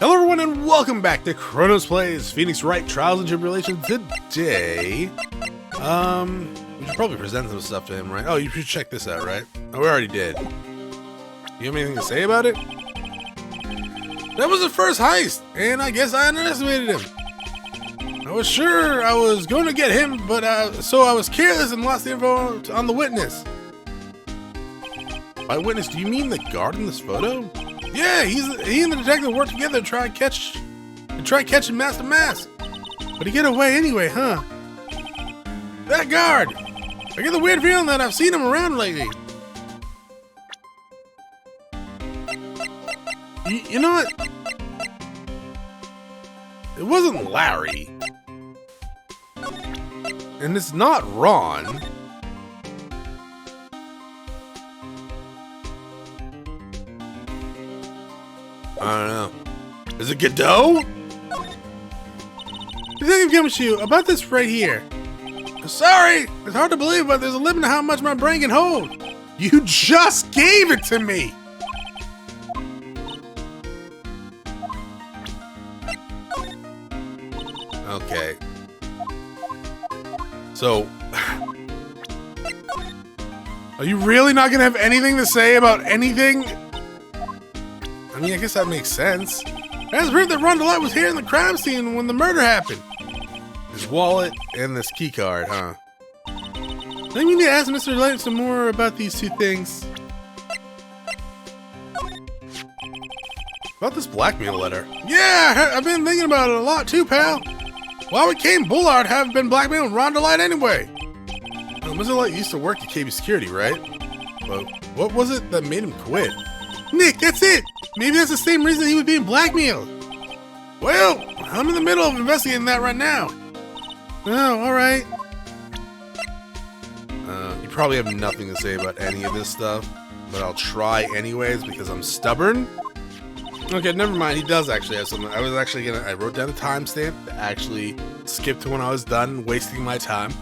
Hello everyone and welcome back to Chronos Plays Phoenix Wright Trials and Tribulations. Today, we should probably present some stuff to him, right? Oh, you should check this out, right? Oh, we already did. You have anything to say about it? That was the first heist, and I guess I underestimated him. I was sure I was going to get him, but so I was careless and lost the info on the witness. By witness, do you mean the guard in this photo? Yeah, he and the detective worked together to try and catch him mask to mask. But he get away anyway, huh? That guard! I get the weird feeling that I've seen him around lately. You know what? It wasn't Larry. And it's not Ron. I don't know. Is it Godot? Detective Gumshoe, about this right here. Sorry, it's hard to believe, but there's a limit to how much my brain can hold. You just gave it to me. Okay. So, are you really not gonna have anything to say about anything? I mean, I guess that makes sense. That's proof that Ron DeLight was here in the crime scene when the murder happened. His wallet and this key card, huh? I need to ask Mr. DeLight some more about these two things. About this blackmail letter. Yeah, I've been thinking about it a lot too, pal. Why would Kane Bullard have been blackmailing Ron DeLight anyway? Well, Mr. DeLight used to work at KB Security, right? But what was it that made him quit? Nick, that's it! Maybe that's the same reason he was being blackmailed. Well, I'm in the middle of investigating that right now. Oh, alright. You probably have nothing to say about any of this stuff, but I'll try anyways because I'm stubborn. Okay, never mind, he does actually have something. I wrote down a timestamp to actually skip to when I was done wasting my time.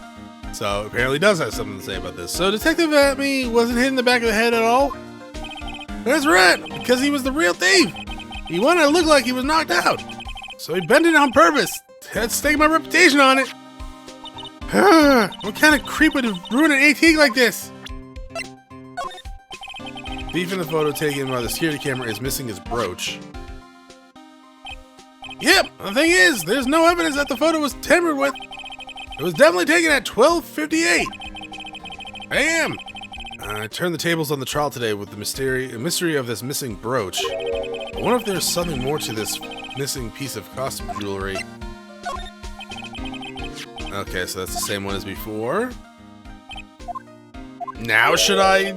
So apparently he does have something to say about this. So Detective Atme wasn't hit in the back of the head at all? That's right, because he was the real thief. He wanted to look like he was knocked out. So he bent it on purpose. Had to stake my reputation on it. What kind of creep would ruin an antique like this? Thief in the photo taken by the security camera is missing his brooch. Yep, the thing is, there's no evidence that the photo was tampered with. It was definitely taken at 12:58 a.m. I turned the tables on the trial today with the mystery of this missing brooch. I wonder if there's something more to this missing piece of costume jewelry. Okay, so that's the same one as before. Now should I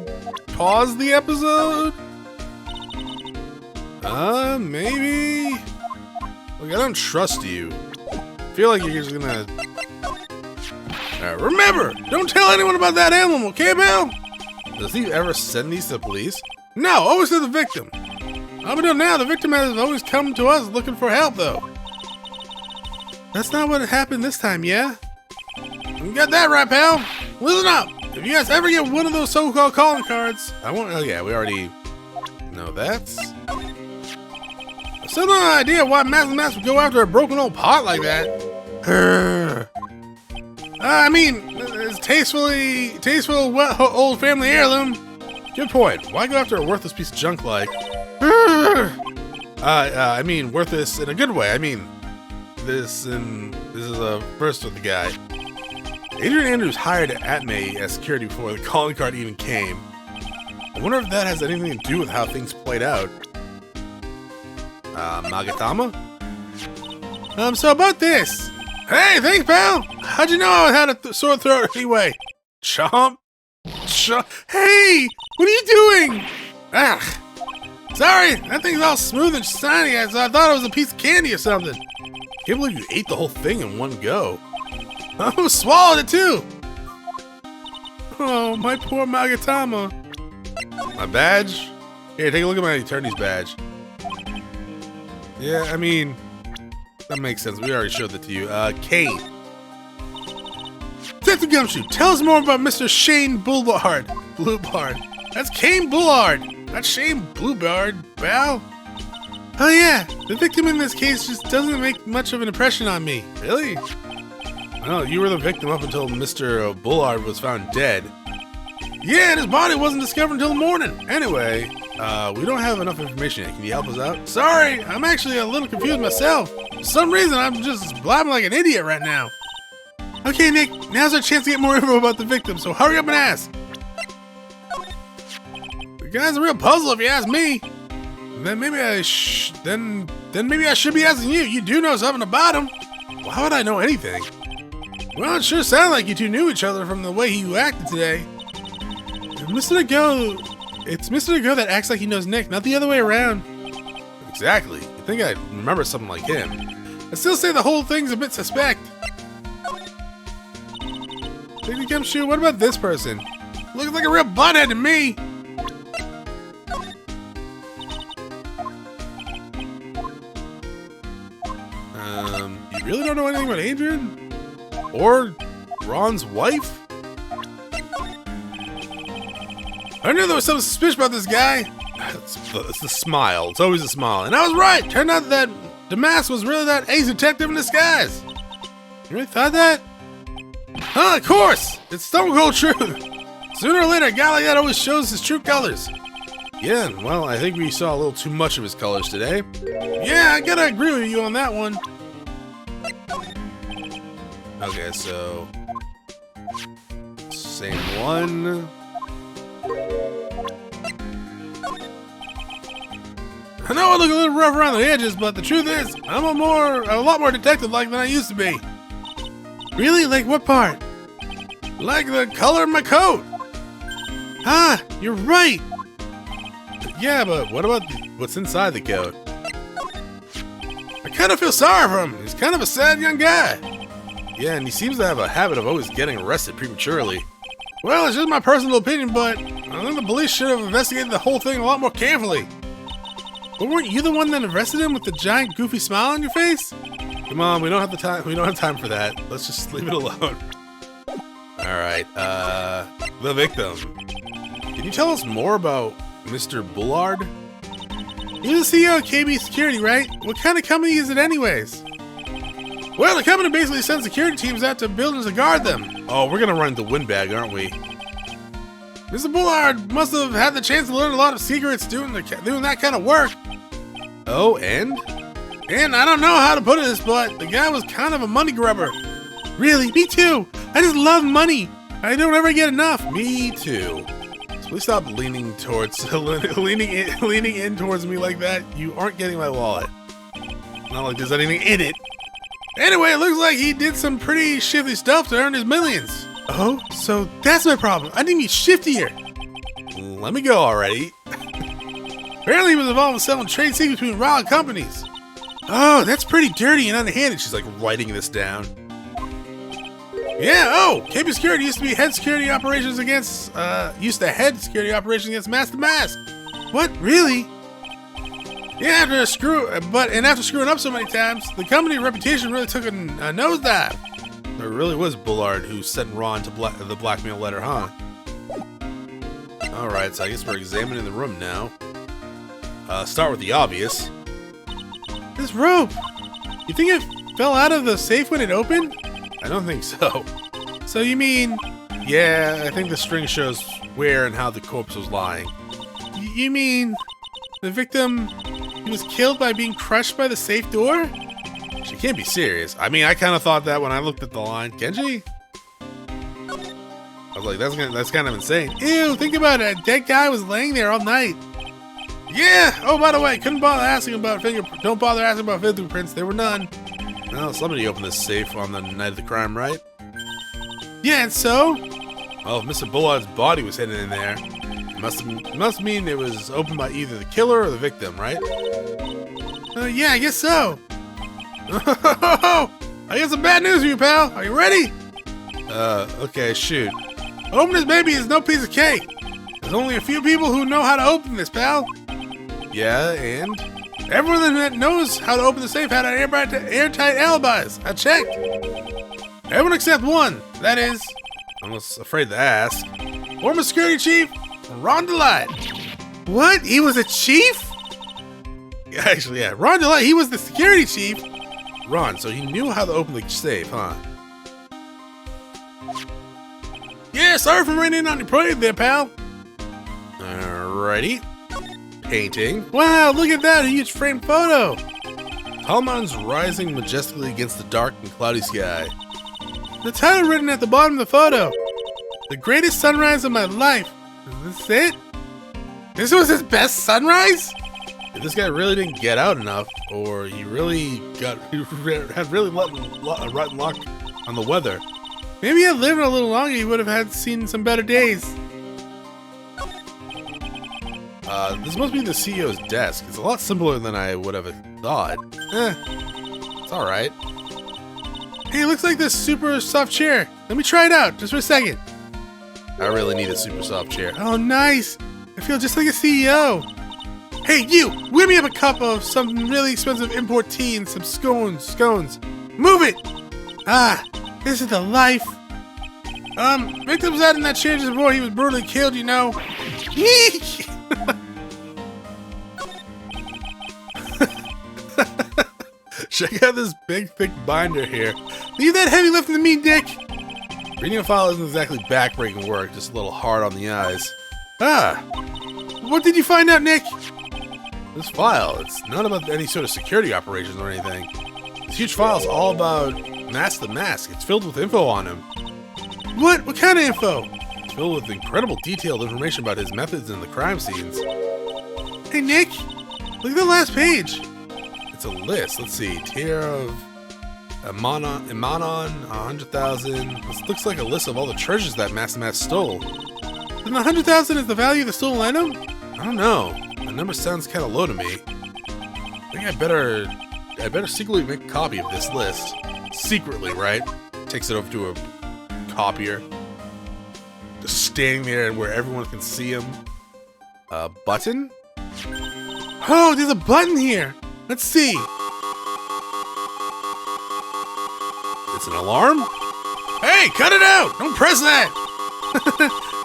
pause the episode? Maybe? Look, I don't trust you. I feel like you're just gonna... remember, don't tell anyone about that emblem, okay, pal? Does he ever send these to the police? No, always to the victim. Up until now, the victim has always come to us looking for help, though. That's not what happened this time, yeah? You got that right, pal. Listen up. If you guys ever get one of those so-called calling cards, I won't... Oh, yeah, we already know that. I still don't have an idea why Mass would go after a broken old pot like that. I mean, it's tasteful old family heirloom. Good point. Why go after a worthless piece of junk like... I mean, worthless in a good way. I mean, this is a first with the guy. Adrian Andrews hired Atme as security before the calling card even came. I wonder if that has anything to do with how things played out. Magatama? So about this. Hey, thanks, pal! How'd you know I had a sore throat anyway? Chomp? Hey! What are you doing? Sorry, that thing's all smooth and shiny, so I thought it was a piece of candy or something. Can't believe you ate the whole thing in one go. I swallowed it too! Oh, my poor Magatama. My badge? Here, take a look at my attorney's badge. Yeah, I mean... That makes sense. We already showed that to you. Kane. Detective Gumshoe, tell us more about Mr. Shane Boulevard. That's Kane Bullard. Not Shane Bluebird, pal. Oh yeah, the victim in this case just doesn't make much of an impression on me. Really? Well, you were the victim up until Mr. Bullard was found dead. Yeah, and his body wasn't discovered until the morning. Anyway, we don't have enough information yet. Can you help us out? Sorry, I'm actually a little confused myself. For some reason, I'm just blabbing like an idiot right now. Okay, Nick, now's our chance to get more info about the victim, so hurry up and ask. The guy's a real puzzle if you ask me. Then maybe I should be asking you. You do know something about him. Why would I know anything? Well, it sure sounded like you two knew each other from the way you acted today. It's Mr. Godot that acts like he knows Nick, not the other way around. Exactly. You'd think I'd remember something like him. I still say the whole thing's a bit suspect. What about this person? Looks like a real butthead to me. You really don't know anything about Adrian? Or Ron's wife? I knew there was something suspicious about this guy. It's the smile. It's always a smile. And I was right. Turned out that Damas was really that ace detective in disguise. You really thought that? Huh, of course. It's stone cold truth. Sooner or later, a guy like that always shows his true colors. Yeah, well, I think we saw a little too much of his colors today. Yeah, I gotta agree with you on that one. Okay, so... same one. I know I look a little rough around the edges, but the truth is, I'm a lot more detective-like than I used to be. Really? Like what part? Like the color of my coat. Ah, you're right. Yeah, but what about what's inside the coat? I kind of feel sorry for him. He's kind of a sad young guy. Yeah, and he seems to have a habit of always getting arrested prematurely. Well, it's just my personal opinion, but I think the police should have investigated the whole thing a lot more carefully. But weren't you the one that arrested him with the giant goofy smile on your face? Come on, we don't have the time. We don't have time for that. Let's just leave it alone. All right, the victim. Can you tell us more about Mr. Bullard? You're the CEO of KB Security, right? What kind of company is it anyways? Well, the company basically sends security teams out to buildings to guard them. Oh, we're gonna run into windbag, aren't we? Mr. Bullard must have had the chance to learn a lot of secrets doing that kind of work. Oh, and? And I don't know how to put this, but the guy was kind of a money grubber. Really? Me too. I just love money. I don't ever get enough. Me too. So please stop leaning in towards me like that. You aren't getting my wallet. Not like there's anything in it. Anyway, it looks like he did some pretty shifty stuff to earn his millions. Oh, so that's my problem. I need to be shiftier. Let me go already. Apparently he was involved in selling trade secrets between rival companies. Oh, that's pretty dirty and underhanded. She's like writing this down. Yeah, oh, KB Security used to head security operations against Master Mask. What, really? Yeah, after screwing up so many times, the company reputation really took a nosedive. It really was Bullard who sent Ron to the blackmail letter, huh? Alright, so I guess we're examining the room now. Start with the obvious. This rope! You think it fell out of the safe when it opened? I don't think so. So you mean... Yeah, I think the string shows where and how the corpse was lying. You mean... the victim... he was killed by being crushed by the safe door? She can't be serious. I mean, I kind of thought that when I looked at the line. Can she? I was like, that's kind of insane. Ew, think about it. A dead guy was laying there all night. Yeah. Oh, by the way, don't bother asking about fingerprints. There were none. Well, somebody opened this safe on the night of the crime, right? Yeah, and so? Well, if Mr. Bullard's body was hidden in there, it must mean it was opened by either the killer or the victim, right? Yeah, I guess so. I got some bad news for you, pal. Are you ready? Okay, shoot. Opening this baby is no piece of cake. There's only a few people who know how to open this, pal. Yeah, and? Everyone that knows how to open the safe had airtight alibis. I checked. Everyone except one. That is, I was afraid to ask. Former security chief, Ron Delight. What? He was a chief? Actually, yeah. Ron DeLay, he was the security chief. Ron, so he knew how to open the safe, huh? Yeah, sorry for running in on your parade there, pal. Alrighty. Painting. Wow, look at that, a huge framed photo. Tall mountains rising majestically against the dark and cloudy sky. The title written at the bottom of the photo. The greatest sunrise of my life. Is this it? This was his best sunrise? If this guy really didn't get out enough, or he really had really rotten luck on the weather, maybe he had lived a little longer, he would have had seen some better days. This must be the CEO's desk. It's a lot simpler than I would have thought. It's alright. Hey, it looks like this super soft chair. Let me try it out, just for a second. I really need a super soft chair. Oh, nice. I feel just like a CEO. Hey, you! Whip me up a cup of some really expensive import tea and some scones. Move it! Ah, this is the life. Victim sat in that chair just before he was brutally killed, you know. Yeesh! Check out this big, thick binder here. Leave that heavy lifting to me, Dick. Reading a file isn't exactly backbreaking work, just a little hard on the eyes. Ah! What did you find out, Nick? This file, it's not about any sort of security operations or anything. This huge file is all about Mask the Mask. It's filled with info on him. What? What kind of info? It's filled with incredible detailed information about his methods in the crime scenes. Hey, Nick! Look at the last page. It's a list. Let's see. Tier of Imanon, 100,000. This looks like a list of all the treasures that Mask the Mask stole. Then the 100,000 is the value of the stolen item? I don't know. The number sounds kind of low to me. I think I better secretly make a copy of this list. Secretly, right? Takes it over to a copier. Just standing there and where everyone can see him. Button? Oh, there's a button here. Let's see. It's an alarm? Hey, cut it out! Don't press that!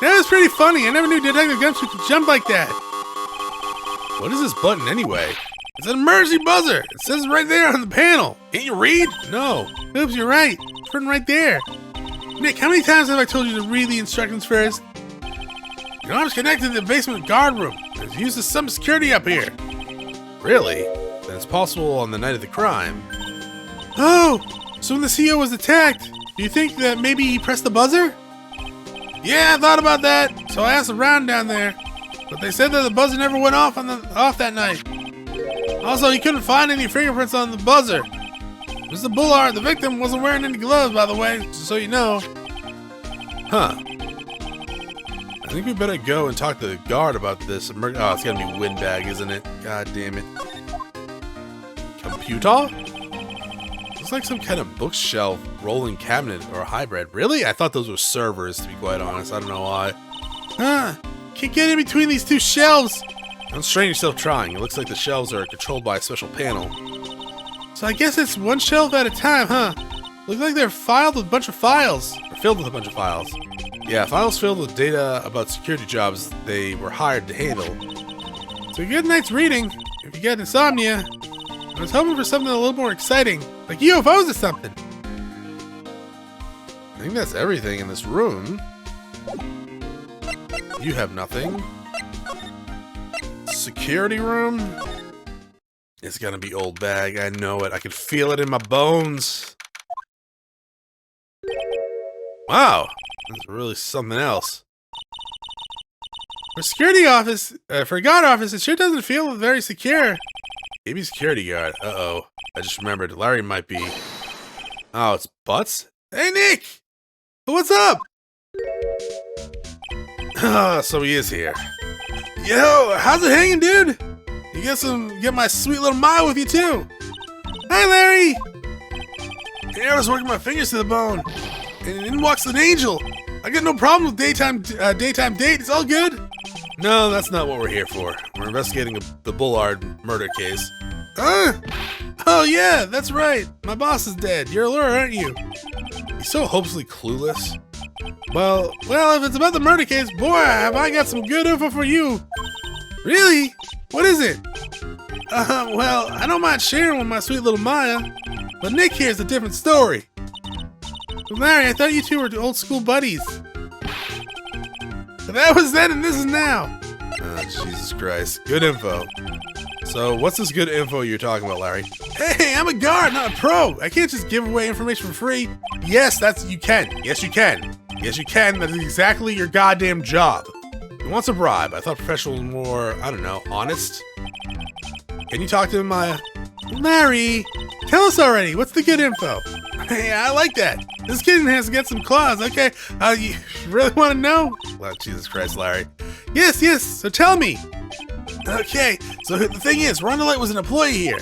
That was pretty funny. I never knew Detective Gumshoe could jump like that. What is this button anyway? It's an emergency buzzer. It says it right there on the panel. Can't you read? No. Oops, you're right. It's written right there. Nick, how many times have I told you to read the instructions first? Your arm's connected to the basement guard room. There's used some security up here. Really? Then it's possible on the night of the crime. Oh, so when the CEO was attacked, do you think that maybe he pressed the buzzer? Yeah, I thought about that, so I asked around down there. But they said that the buzzer never went off that night. Also, he couldn't find any fingerprints on the buzzer. Mr. Bullard, the victim, wasn't wearing any gloves, by the way, so you know. Huh. I think we better go and talk to the guard about this. Oh, it's gonna be windbag, isn't it? God damn it. Computer? Looks like some kind of bookshelf, rolling cabinet, or a hybrid. Really? I thought those were servers, to be quite honest. I don't know why. Huh. Can't get in between these two shelves. Don't strain yourself trying. It looks like the shelves are controlled by a special panel. So I guess it's one shelf at a time, huh? Looks like they're filled with a bunch of files. Yeah, files filled with data about security jobs they were hired to handle. So a good night's reading, if you get insomnia. I was hoping for something a little more exciting, like UFOs or something. I think that's everything in this room. You have nothing. Security room? It's gonna be Oldbag, I know it. I can feel it in my bones. Wow, that's really something else. For security office, for guard office, it sure doesn't feel very secure. Maybe security guard. Uh-oh. I just remembered, Larry might be... Oh, it's Butz? Hey, Nick! What's up? Ah, so he is here. Yo, how's it hanging, dude? You get my sweet little Maya with you, too. Hi, Larry! Hey, I was working my fingers to the bone. And in walks an angel. I got no problem with daytime date. It's all good. No, that's not what we're here for. We're investigating the Bullard murder case. Oh yeah, that's right. My boss is dead. You're a lawyer, aren't you? He's so hopelessly clueless. Well, if it's about the murder case, boy, have I got some good info for you. Really? What is it? Well, I don't mind sharing with my sweet little Maya, but Nick here's a different story. But Larry, I thought you two were old school buddies. But that was then and this is now. Oh, Jesus Christ. Good info. So, what's this good info you're talking about, Larry? Hey, I'm a guard, not a pro. I can't just give away information for free. Yes, you can. Yes, you can. Yes, you can. That is exactly your goddamn job. He wants a bribe. I thought professional was more, I don't know, honest. Can you talk to him, Maya? Larry, tell us already. What's the good info? Hey, I like that. This kitten has to get some claws. Okay, you really want to know? Well, Jesus Christ, Larry. Yes, so tell me. Okay, so the thing is, Rondolite was an employee here.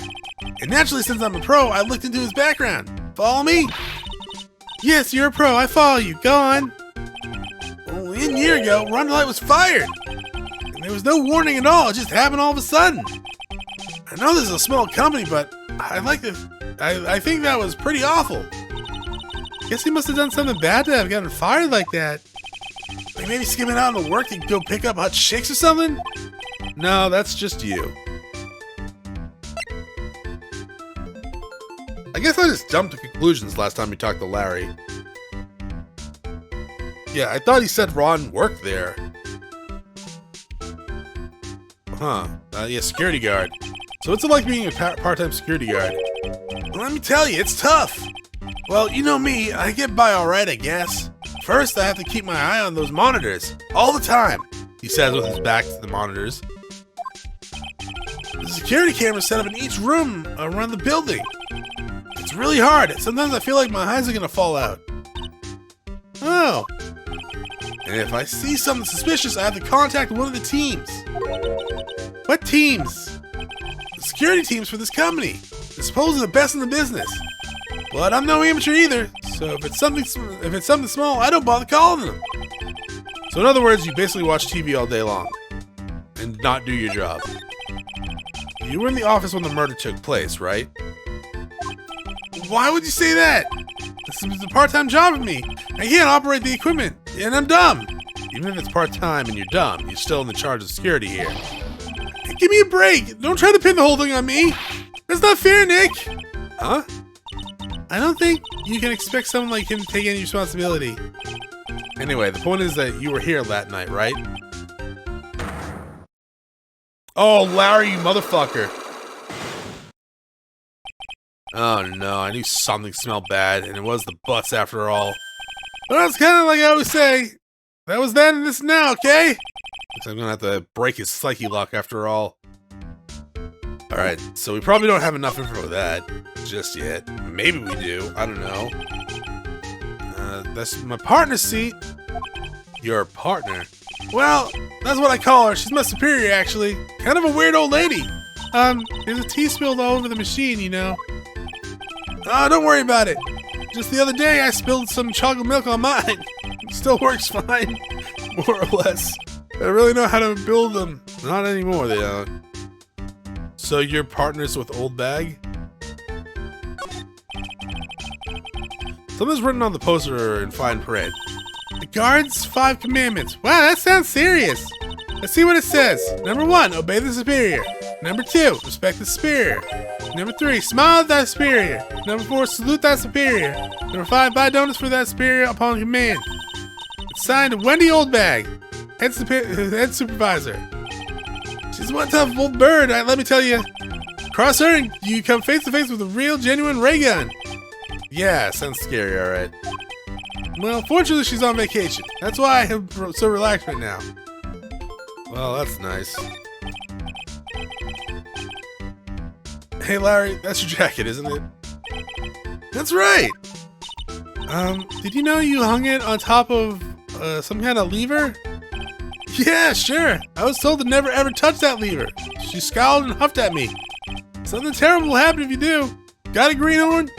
And naturally, since I'm a pro, I looked into his background. Follow me? Yes, you're a pro. I follow you. Go on. Only a year ago, Rondolite was fired. And there was no warning at all. It just happened all of a sudden. I know this is a small company, but I think that was pretty awful. Guess he must have done something bad to have gotten fired like that. Like maybe skimming out on the work to go pick up hot chicks or something? No, that's just you. I guess I just jumped to conclusions last time we talked to Larry. Yeah, I thought he said Ron worked there. Huh. Yeah, security guard. So what's it like being a part-time security guard? Well, let me tell you, it's tough. Well, you know me, I get by alright, I guess. First, I have to keep my eye on those monitors. All the time, he says with his back to the monitors. The security camera's set up in each room around the building. It's really hard. Sometimes I feel like my eyes are gonna fall out. Oh. And if I see something suspicious, I have to contact one of the teams. What teams? The security teams for this company. They're supposedly the best in the business. But I'm no amateur either, so if it's something small, I don't bother calling them. So in other words, you basically watch TV all day long and not do your job. You were in the office when the murder took place, right? Why would you say that? This is a part-time job for me. I can't operate the equipment, and I'm dumb. Even if it's part-time and you're dumb, you're still in the charge of security here. Hey, give me a break. Don't try to pin the whole thing on me. That's not fair, Nick. Huh? I don't think you can expect someone like him to take any responsibility. Anyway, the point is that you were here that night, right? Oh, Larry, you motherfucker. Oh no, I knew something smelled bad, and it was the Butz after all. But it's kind of like I always say, that was then and this is now, okay? So I'm gonna have to break his psyche lock after all. Alright, so we probably don't have enough info for that just yet. Maybe we do, I don't know. That's my partner's seat. Your partner? Well, that's what I call her. She's my superior, actually. Kind of a weird old lady. There's a tea spilled all over the machine, you know. Oh, don't worry about it. Just the other day, I spilled some chocolate milk on mine. It still works fine, more or less. I really know how to build them. Not anymore, they don't. So you're partners with Oldbag? Something's written on the poster in fine print. The guard's 5 commandments. Wow, that sounds serious. Let's see what it says. Number 1, obey the superior. Number 2, respect the superior. Number 3, smile at that superior. Number 4, salute that superior. Number 5, buy donuts for that superior upon command. It's signed Wendy Oldbag, head supervisor. She's one tough old bird, let me tell you. Cross her and you come face to face with a real, genuine ray gun. Yeah, sounds scary, alright. Well, fortunately she's on vacation. That's why I'm so relaxed right now. Well, that's nice. Hey Larry, that's your jacket, isn't it? That's right! Did you know you hung it on top of some kind of lever? Yeah, sure. I was told to never ever touch that lever. She scowled and huffed at me. Something terrible will happen if you do. Got a greenhorn?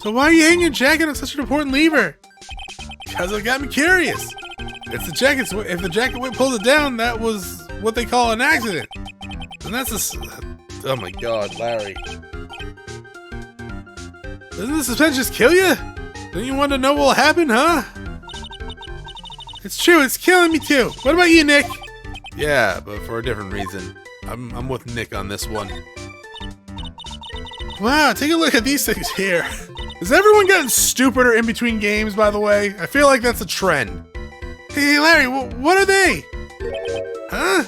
So why are you hanging your jacket on such an important lever? Because it got me curious. If the jacket whip pulls it down, that was what they call an accident. And that's oh my god, Larry. Doesn't the suspense just kill you? Don't you want to know what will happen, huh? It's true, it's killing me too. What about you, Nick? Yeah, but for a different reason. I'm with Nick on this one. Wow, take a look at these things here. Has everyone gotten stupider in between games, by the way? I feel like that's a trend. Hey, Larry, what are they? Huh?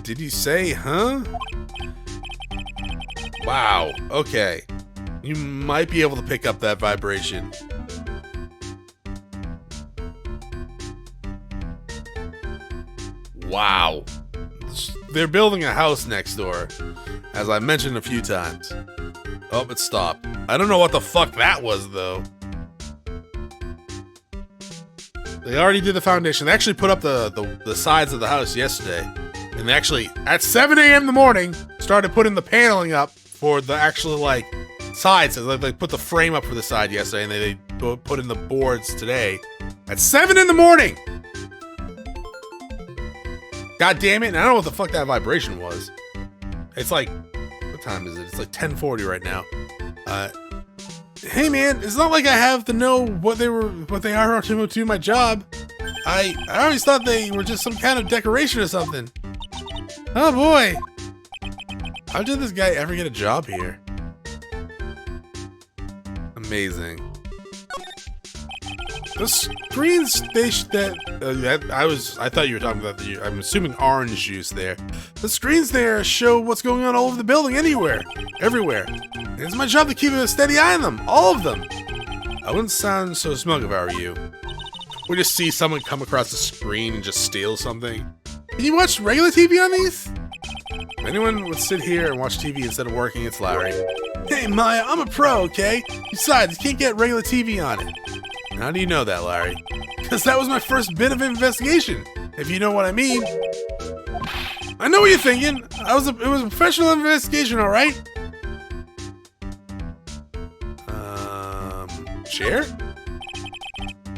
Did you say, huh? Wow, okay. You might be able to pick up that vibration. Wow. They're building a house next door, as I mentioned a few times. Oh, it stopped. I don't know what the fuck that was, though. They already did the foundation. They actually put up the sides of the house yesterday. And they actually, at 7 a.m. in the morning, started putting the paneling up for the actual, like, sides. So they put the frame up for the side yesterday, and they put in the boards today. At 7 in the morning! God damn it, and I don't know what the fuck that vibration was. It's like, what time is it? It's like 10:40 right now. Hey man, it's not like I have to know what they are to do my job. I always thought they were just some kind of decoration or something. Oh boy. How did this guy ever get a job here? Amazing. The screens I thought you were talking about I'm assuming orange juice there. The screens there show what's going on all over the building everywhere. And it's my job to keep a steady eye on them, all of them. I wouldn't sound so smug if I were you. We just see someone come across the screen and just steal something. Can you watch regular TV on these? If anyone would sit here and watch TV instead of working, it's Larry. Hey Maya, I'm a pro, okay? Besides, you can't get regular TV on it. How do you know that, Larry? Because that was my first bit of investigation, if you know what I mean. I know what you're thinking. It was a professional investigation, all right? Chair?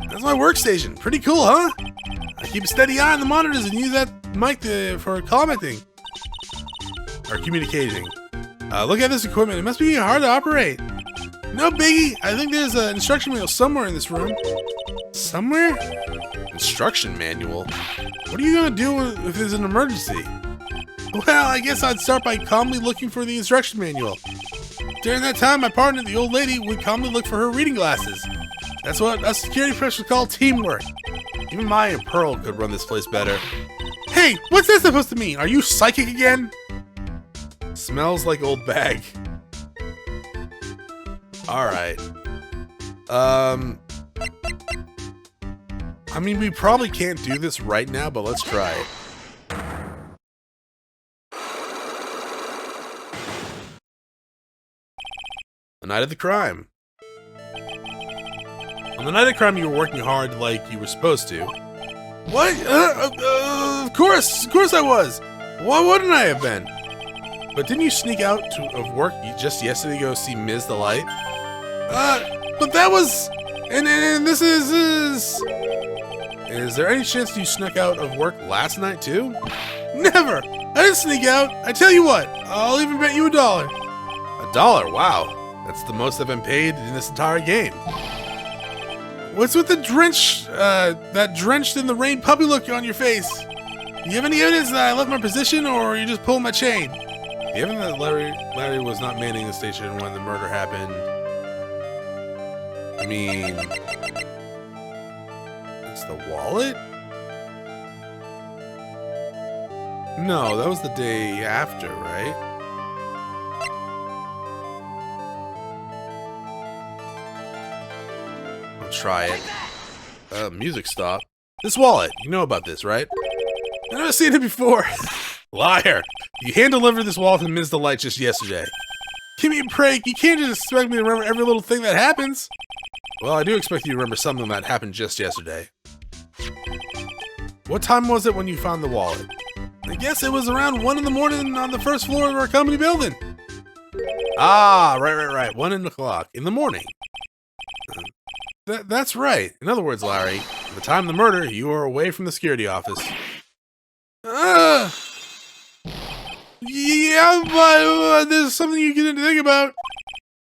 That's my workstation. Pretty cool, huh? I keep a steady eye on the monitors and use that mic for commenting. Or communicating. Look at this equipment. It must be hard to operate. No biggie. I think there's an instruction manual somewhere in this room. Somewhere? Instruction manual? What are you gonna do if there's an emergency? Well, I guess I'd start by calmly looking for the instruction manual. During that time, my partner, the old lady, would calmly look for her reading glasses. That's what us security professionals call teamwork. Even Maya and Pearl could run this place better. Hey, what's that supposed to mean? Are you psychic again? Smells like Oldbag. Alright. I mean, we probably can't do this right now, but let's try it. The night of the crime. On the night of the crime, you were working hard like you were supposed to. What? Of course I was. Why wouldn't I have been? But didn't you sneak out of work just yesterday to go see Ms. the Light? But that was... And this is... Is there any chance you snuck out of work last night, too? Never! I didn't sneak out. I tell you what, I'll even bet you $1. $1? Wow. That's the most I've been paid in this entire game. What's with the that drenched in the rain puppy look on your face? Do you have any evidence that I left my position, or are you just pulling my chain? Do you have evidence that Larry was not manning the station when the murder happened? I mean... It's the wallet? No, that was the day after, right? I'll try it. Music stopped. This wallet, you know about this, right? I've never seen it before. Liar! You hand-delivered this wallet to Ms. Delight just yesterday. Give me a break. You can't just expect me to remember every little thing that happens. Well, I do expect you to remember something that happened just yesterday. What time was it when you found the wallet? I guess it was around 1 in the morning on the first floor of our company building. Ah, right. 1 o'clock in the morning. That's right. In other words, Larry, at the time of the murder, you were away from the security office. Yeah, but there's something you need to think about.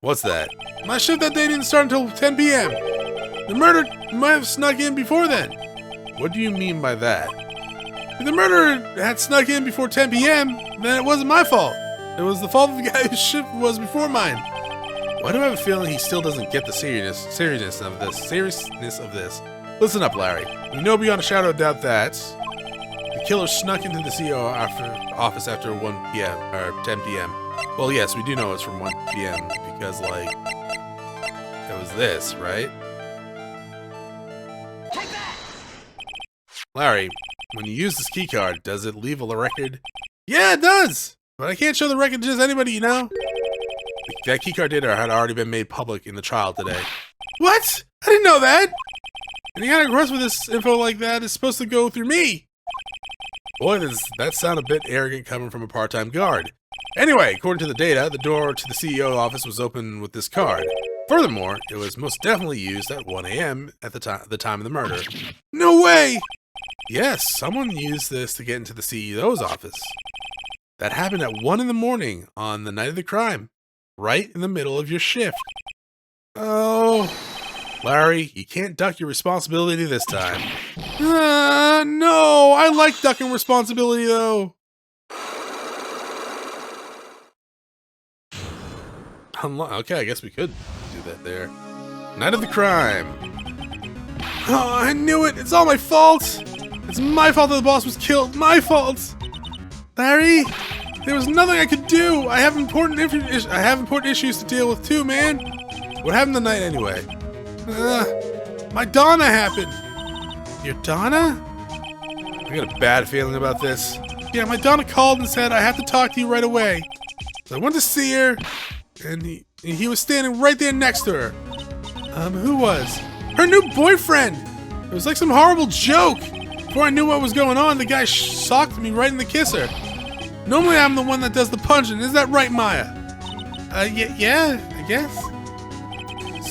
What's that? My shift that day didn't start until 10 p.m. The murder might have snuck in before then. What do you mean by that? If the murderer had snuck in before 10 p.m., then it wasn't my fault. It was the fault of the guy whose shift was before mine. Why do I have a feeling he still doesn't get the seriousness of this? Listen up, Larry. You know beyond a shadow of doubt that the killer snuck into the CEO office after 1 p.m. or 10 p.m. Well, yes, we do know it's from 1 p.m. because, like, it was this, right? Take that! Larry, when you use this keycard, does it leave a record? Yeah, it does! But I can't show the record to just anybody, you know? That keycard data had already been made public in the trial today. What? I didn't know that! Any kind of request with this info like that is supposed to go through me! Boy, does that sound a bit arrogant coming from a part-time guard. Anyway, according to the data, the door to the CEO office was open with this card. Furthermore, it was most definitely used at 1 a.m. at the time of the murder. No way! Yes, someone used this to get into the CEO's office. That happened at 1 in the morning on the night of the crime, right in the middle of your shift. Oh, Larry, you can't duck your responsibility this time. No, I like ducking responsibility though. Okay, I guess we could do that there. Night of the crime. Oh, I knew it. It's all my fault. It's my fault that the boss was killed. My fault. Larry, there was nothing I could do. I have important issues to deal with too, man. What happened tonight anyway? My Donna happened. Your Donna? I got a bad feeling about this. Yeah, my Donna called and said I have to talk to you right away. So I went to see her, and he was standing right there next to her. Who was? Her new boyfriend! It was like some horrible joke. Before I knew what was going on, the guy socked me right in the kisser. Normally I'm the one that does the punching. Is that right, Maya? Yeah, I guess.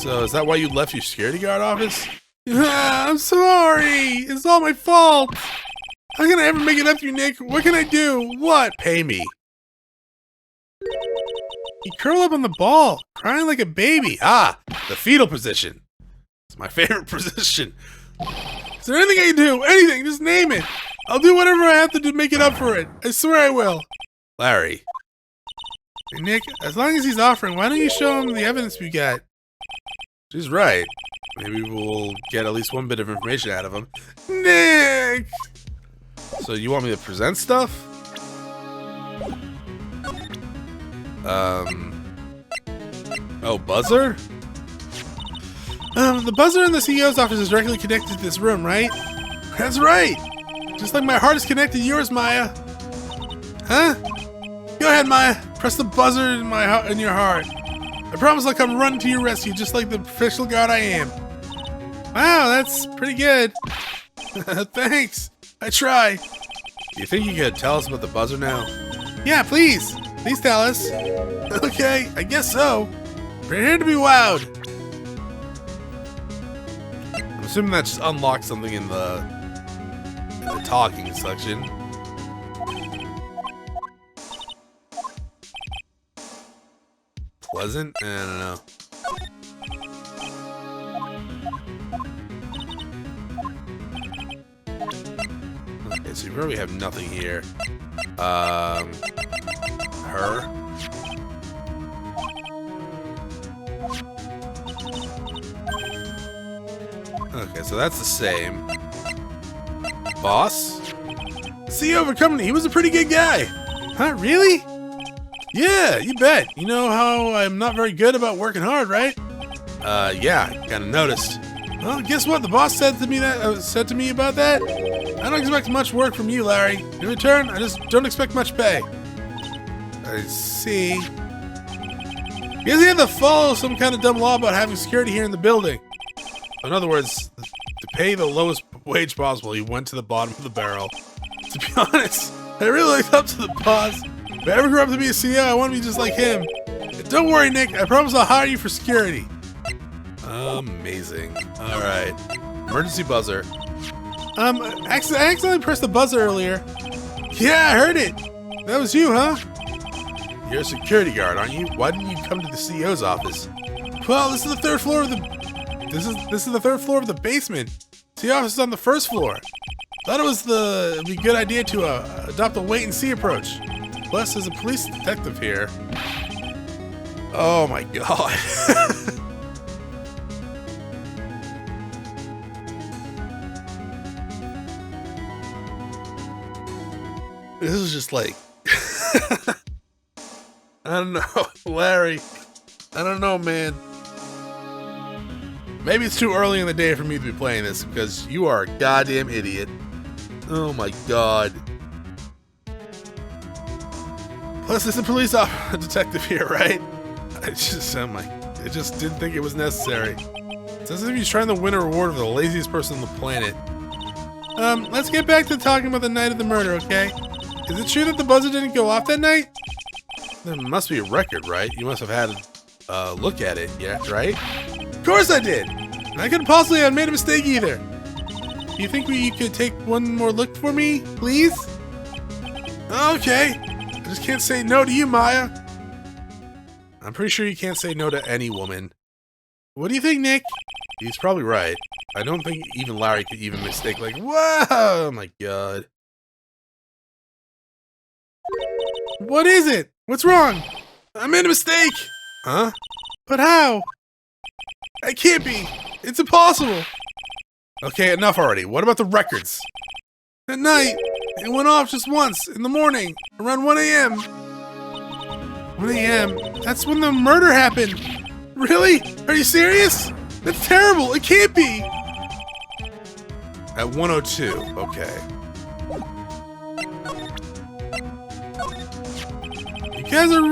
So is that why you left your security guard office? I'm sorry. It's all my fault. How can I ever make it up to you, Nick? What can I do? What? Pay me. He curled up on the ball, crying like a baby. Ah, the fetal position. It's my favorite position. Is there anything I can do? Anything, just name it. I'll do whatever I have to do to make it up for it. I swear I will. Larry. Hey, Nick, as long as he's offering, why don't you show him the evidence we got? She's right. Maybe we'll get at least one bit of information out of him. Nick! So you want me to present stuff? Oh, buzzer? The buzzer in the CEO's office is directly connected to this room, right? That's right! Just like my heart is connected to yours, Maya. Huh? Go ahead, Maya. Press the buzzer in your heart. I promise I'll come running to your rescue, just like the professional guard I am. Wow, that's pretty good. Thanks. I try. Do you think you could tell us about the buzzer now? Yeah, please. Please tell us. Okay, I guess so. Prepare to be wowed. I'm assuming that just unlocks something in the talking section. Pleasant? I don't know. Okay, so you probably have nothing here. Her? Okay, so that's the same. Boss? CEO of a company, he was a pretty good guy. Huh, really? Yeah, you bet. You know how I'm not very good about working hard, right? Yeah, kinda noticed. Well, guess what? The boss said to me about that. I don't expect much work from you, Larry. In return, I just don't expect much pay. I see. Guess he had to follow some kind of dumb law about having security here in the building. In other words, to pay the lowest wage possible, he went to the bottom of the barrel. To be honest, I really looked up to the boss. If I ever grew up to be a CEO, I want to be just like him. And don't worry, Nick. I promise I'll hire you for security. Amazing. All right. Emergency buzzer. I accidentally pressed the buzzer earlier. Yeah, I heard it. That was you, huh? You're a security guard, aren't you? Why didn't you come to the CEO's office? Well, this is the third floor of the. This is the third floor of the basement. The office is on the first floor. Thought it'd be a good idea to adopt a wait-and-see approach. Plus, there's a police detective here. Oh my god. This is just like... I don't know, Larry. I don't know, man. Maybe it's too early in the day for me to be playing this because you are a goddamn idiot. Oh my god. Plus, there's a police detective here, right? I just didn't think it was necessary. It sounds as if he's trying to win a reward of the laziest person on the planet. Let's get back to talking about the night of the murder, okay? Is it true that the buzzer didn't go off that night? There must be a record, right? You must have had a look at it, yeah, right? Of course I did! And I couldn't possibly have made a mistake either. Do you think you could take one more look for me, please? Okay. I just can't say no to you, Maya. I'm pretty sure you can't say no to any woman. What do you think, Nick? He's probably right. I don't think even Larry could even mistake like, whoa, oh my god. What is it? What's wrong? I made a mistake! Huh? But how? It can't be! It's impossible! Okay, enough already. What about the records? At night, it went off just once, in the morning, around 1 a.m. 1 a.m.? That's when the murder happened! Really? Are you serious? That's terrible! It can't be! At 1:02, okay. You guys have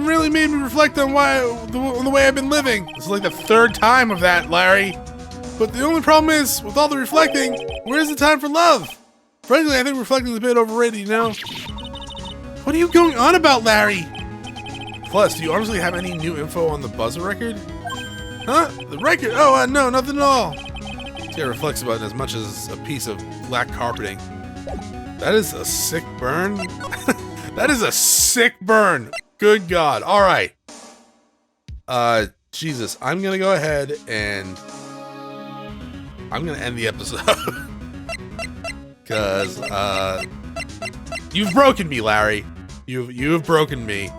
really made me reflect on the way I've been living. This is like the third time of that, Larry. But the only problem is, with all the reflecting, where's the time for love? Frankly, I think reflecting is a bit overrated, you know? What are you going on about, Larry? Plus, do you honestly have any new info on the buzzer record? Huh? The record? Oh, no, nothing at all. This guy reflects about it as much as a piece of black carpeting. That is a sick burn. That is a sick burn. Good God. All right. Jesus, I'm going to go ahead and I'm going to end the episode. Because, you've broken me, Larry. You've broken me.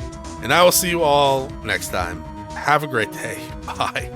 And I will see you all next time. Have a great day. Bye.